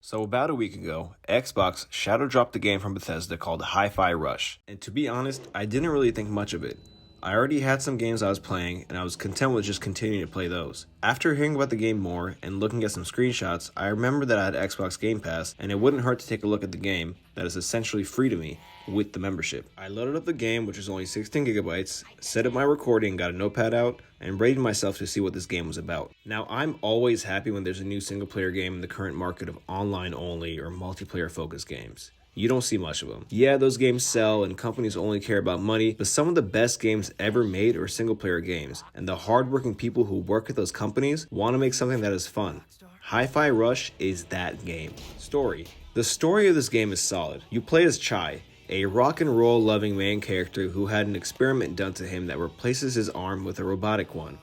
So about a week ago, Xbox shadow dropped a game from Bethesda called Hifi Rush. And to be honest, I didn't really think much of it. I already had some games I was playing, and I was content with just continuing to play those. After hearing about the game more and looking at some screenshots, I remembered that I had Xbox Game Pass, and it wouldn't hurt to take a look at the game that is essentially free to me with the membership. I loaded up the game, which is only 16 gigabytes, set up my recording, got a notepad out, and rated myself to see what this game was about. Now, I'm always happy when there's a new single player game in the current market of online only or multiplayer focused games. You don't see much of them. Yeah, those games sell and companies only care about money, but some of the best games ever made are single player games, and the hardworking people who work at those companies want to make something that is fun. Hifi Rush is that game. Story. The story of this game is solid. You play as Chai, a rock and roll loving main character who had an experiment done to him that replaces his arm with a robotic one.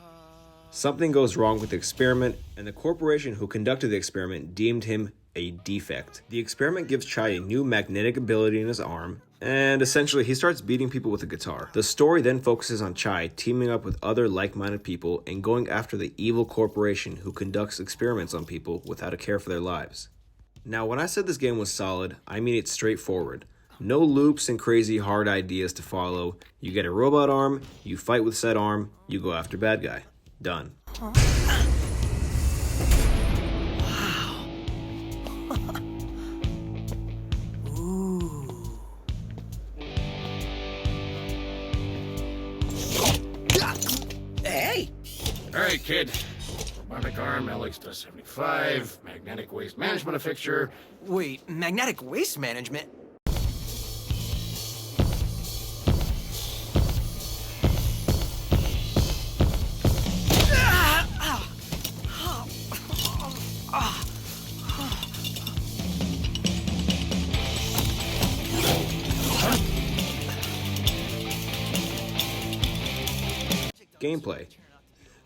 Something goes wrong with the experiment, and the corporation who conducted the experiment deemed him a defect. The experiment gives Chai a new magnetic ability in his arm, and essentially he starts beating people with a guitar. The story then focuses on Chai teaming up with other like-minded people and going after the evil corporation who conducts experiments on people without a care for their lives. Now, when I said this game was solid, I mean it's straightforward. No loops and crazy hard ideas to follow. You get a robot arm, you fight with said arm, you go after bad guy. Done. Hey! Alright, kid. Robotic arm, LX-75, magnetic waste management fixture. Wait, magnetic waste management? Gameplay.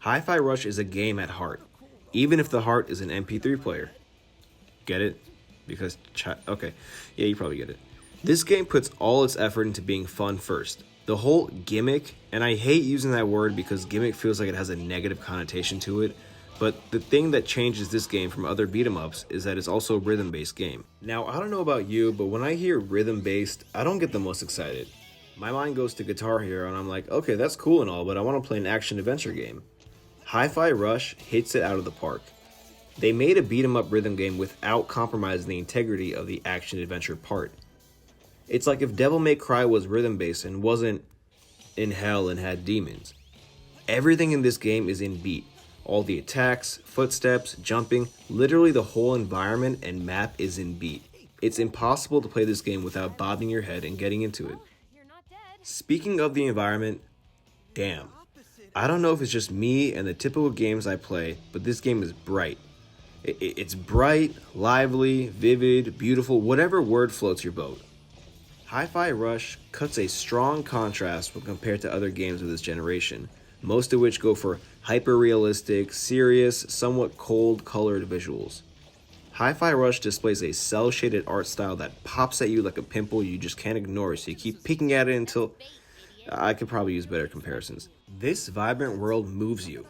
Hifi Rush is a game at heart, even if the heart is an MP3 player. Get it? Because okay, yeah, you probably get it. This game puts all its effort into being fun first. The whole gimmick, and I hate using that word because gimmick feels like it has a negative connotation to it, but the thing that changes this game from other beat-em-ups is that it's also a rhythm-based game. Now, I don't know about you, but when I hear rhythm-based, I don't get the most excited. My mind goes to Guitar Hero and I'm like, okay, that's cool and all, but I want to play an action-adventure game. Hifi Rush hits it out of the park. They made a beat-em-up rhythm game without compromising the integrity of the action-adventure part. It's like if Devil May Cry was rhythm-based and wasn't in hell and had demons. Everything in this game is in beat. All the attacks, footsteps, jumping, literally the whole environment and map is in beat. It's impossible to play this game without bobbing your head and getting into it. Speaking of the environment, damn. I don't know if it's just me and the typical games I play, but this game is bright. It's bright, lively, vivid, beautiful, whatever word floats your boat. Hifi Rush cuts a strong contrast when compared to other games of this generation, most of which go for hyper-realistic, serious, somewhat cold-colored visuals. Hifi Rush displays a cel-shaded art style that pops at you like a pimple you just can't ignore, so you keep picking at it until... I could probably use better comparisons. This vibrant world moves you.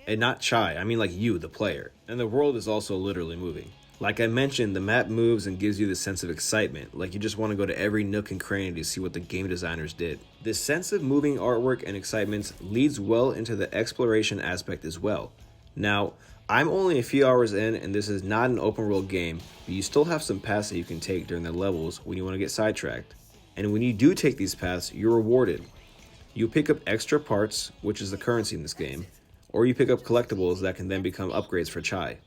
And not Chai, I mean like you, the player. And the world is also literally moving. Like I mentioned, the map moves and gives you the sense of excitement, like you just want to go to every nook and cranny to see what the game designers did. This sense of moving artwork and excitement leads well into the exploration aspect as well. Now, I'm only a few hours in and this is not an open world game, but you still have some paths that you can take during the levels when you want to get sidetracked. And when you do take these paths, you're rewarded. You pick up extra parts, which is the currency in this game, or you pick up collectibles that can then become upgrades for Chai.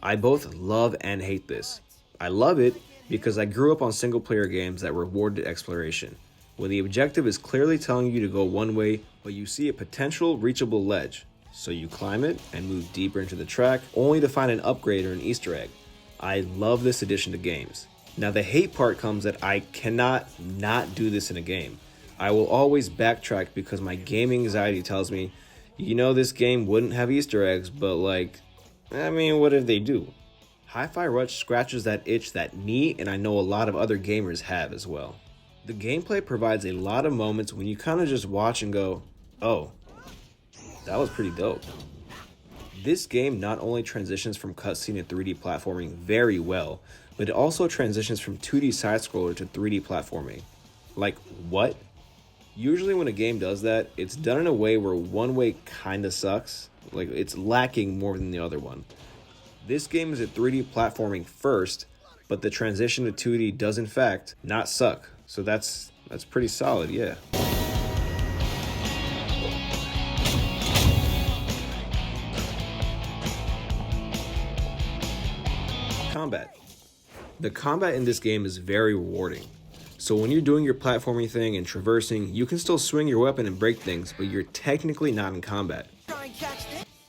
I both love and hate this. I love it because I grew up on single player games that rewarded exploration, when the objective is clearly telling you to go one way, but you see a potential reachable ledge. So you climb it and move deeper into the track, only to find an upgrade or an Easter egg. I love this addition to games. Now the hate part comes that I cannot not do this in a game. I will always backtrack because my gaming anxiety tells me, you know this game wouldn't have Easter eggs, but like, I mean, what if they do? Hifi Rush scratches that itch that me and I know a lot of other gamers have as well. The gameplay provides a lot of moments when you kind of just watch and go, oh, that was pretty dope. This game not only transitions from cutscene to 3D platforming very well, but it also transitions from 2D side-scroller to 3D platforming. Like, what? Usually when a game does that, it's done in a way where one way kinda sucks, like it's lacking more than the other one. This game is a 3D platforming first, but the transition to 2D does in fact not suck, so that's pretty solid, yeah. Combat. The combat in this game is very rewarding. So when you're doing your platforming thing and traversing, you can still swing your weapon and break things, but you're technically not in combat.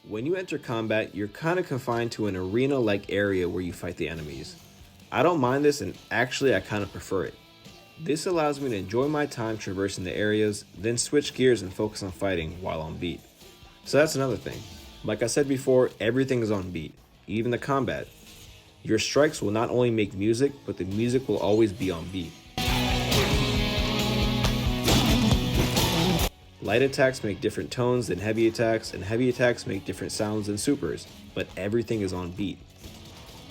When you enter combat, you're kind of confined to an arena-like area where you fight the enemies. I don't mind this, and actually I kind of prefer it. This allows me to enjoy my time traversing the areas, then switch gears and focus on fighting while on beat. So that's another thing. Like I said before, everything is on beat, even the combat. Your strikes will not only make music, but the music will always be on beat. Light attacks make different tones than heavy attacks, and heavy attacks make different sounds than supers, but everything is on beat.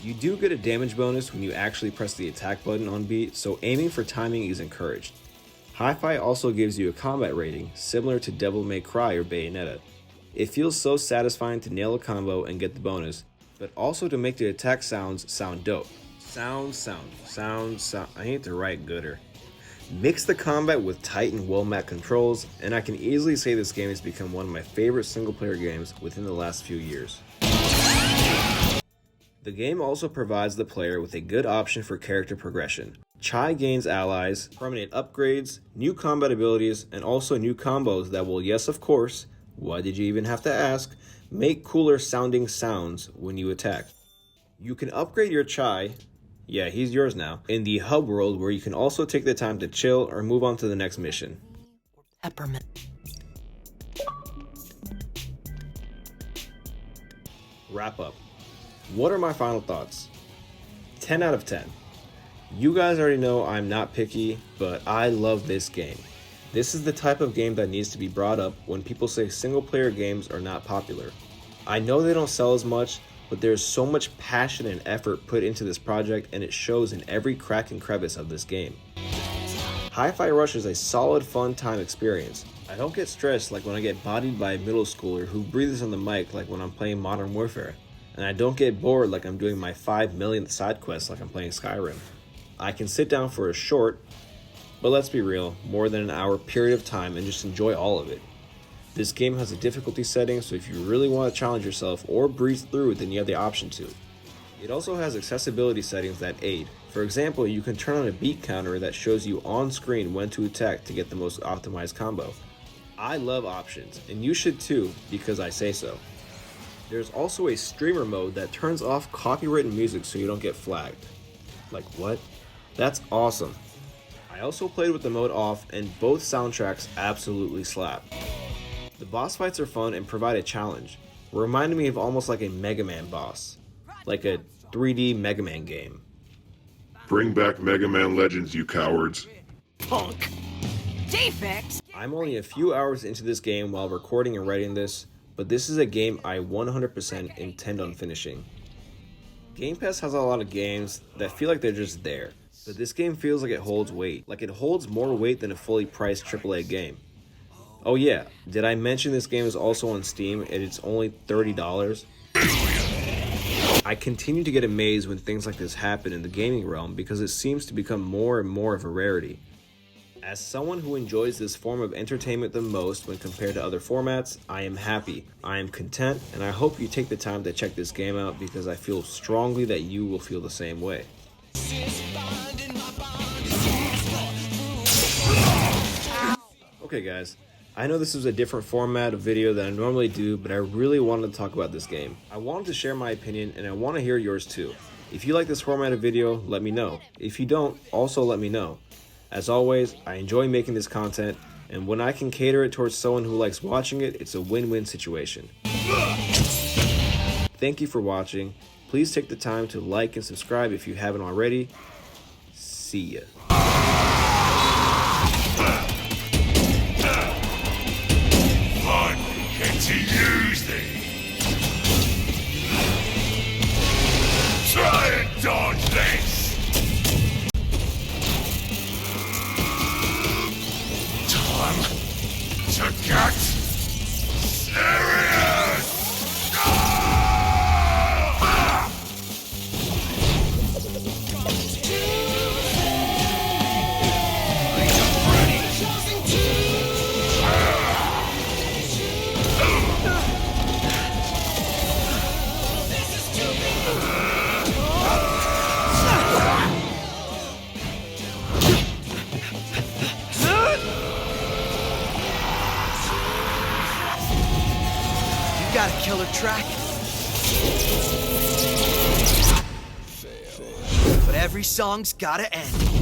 You do get a damage bonus when you actually press the attack button on beat, so aiming for timing is encouraged. Hi-Fi also gives you a combat rating, similar to Devil May Cry or Bayonetta. It feels so satisfying to nail a combo and get the bonus, but also to make the attack sounds sound dope. Sound. I need to write gooder. Mix the combat with tight and well-mapped controls, and I can easily say this game has become one of my favorite single-player games within the last few years. The game also provides the player with a good option for character progression. Chai gains allies, permanent upgrades, new combat abilities, and also new combos that will, yes of course, why did you even have to ask, make cooler sounding sounds when you attack. You can upgrade your Chai, yeah, he's yours now, in the hub world where you can also take the time to chill or move on to the next mission. Peppermint. Wrap up. What are my final thoughts? 10 out of 10. You guys already know I'm not picky, but I love this game. This is the type of game that needs to be brought up when people say single player games are not popular. I know they don't sell as much, but there's so much passion and effort put into this project, and it shows in every crack and crevice of this game. Hifi Rush is a solid fun time experience. I don't get stressed like when I get bodied by a middle schooler who breathes on the mic like when I'm playing Modern Warfare. And I don't get bored like I'm doing my 5 millionth side quest like I'm playing Skyrim. I can sit down for a short, but let's be real, more than an hour period of time and just enjoy all of it. This game has a difficulty setting, so if you really want to challenge yourself or breeze through it, then you have the option to. It also has accessibility settings that aid. For example, you can turn on a beat counter that shows you on screen when to attack to get the most optimized combo. I love options, and you should too, because I say so. There's also a streamer mode that turns off copyrighted music so you don't get flagged. Like what? That's awesome. I also played with the mode off, and both soundtracks absolutely slap. The boss fights are fun and provide a challenge, reminding me of almost like a Mega Man boss, like a 3D Mega Man game. Bring back Mega Man Legends, you cowards. Punk. Defects. I'm only a few hours into this game while recording and writing this, but this is a game I 100% intend on finishing. Game Pass has a lot of games that feel like they're just there, but this game feels like it holds weight, like it holds more weight than a fully priced AAA game. Oh yeah, did I mention this game is also on Steam and it's only $30? I continue to get amazed when things like this happen in the gaming realm because it seems to become more and more of a rarity. As someone who enjoys this form of entertainment the most when compared to other formats, I am happy, I am content, and I hope you take the time to check this game out because I feel strongly that you will feel the same way. Okay guys, I know this was a different format of video than I normally do, but I really wanted to talk about this game. I wanted to share my opinion, and I want to hear yours too. If you like this format of video, let me know. If you don't, also let me know. As always, I enjoy making this content, and when I can cater it towards someone who likes watching it, it's a win-win situation. Thank you for watching. Please take the time to like and subscribe if you haven't already. See ya. Finally get to use thee. killer track. But every song's gotta end.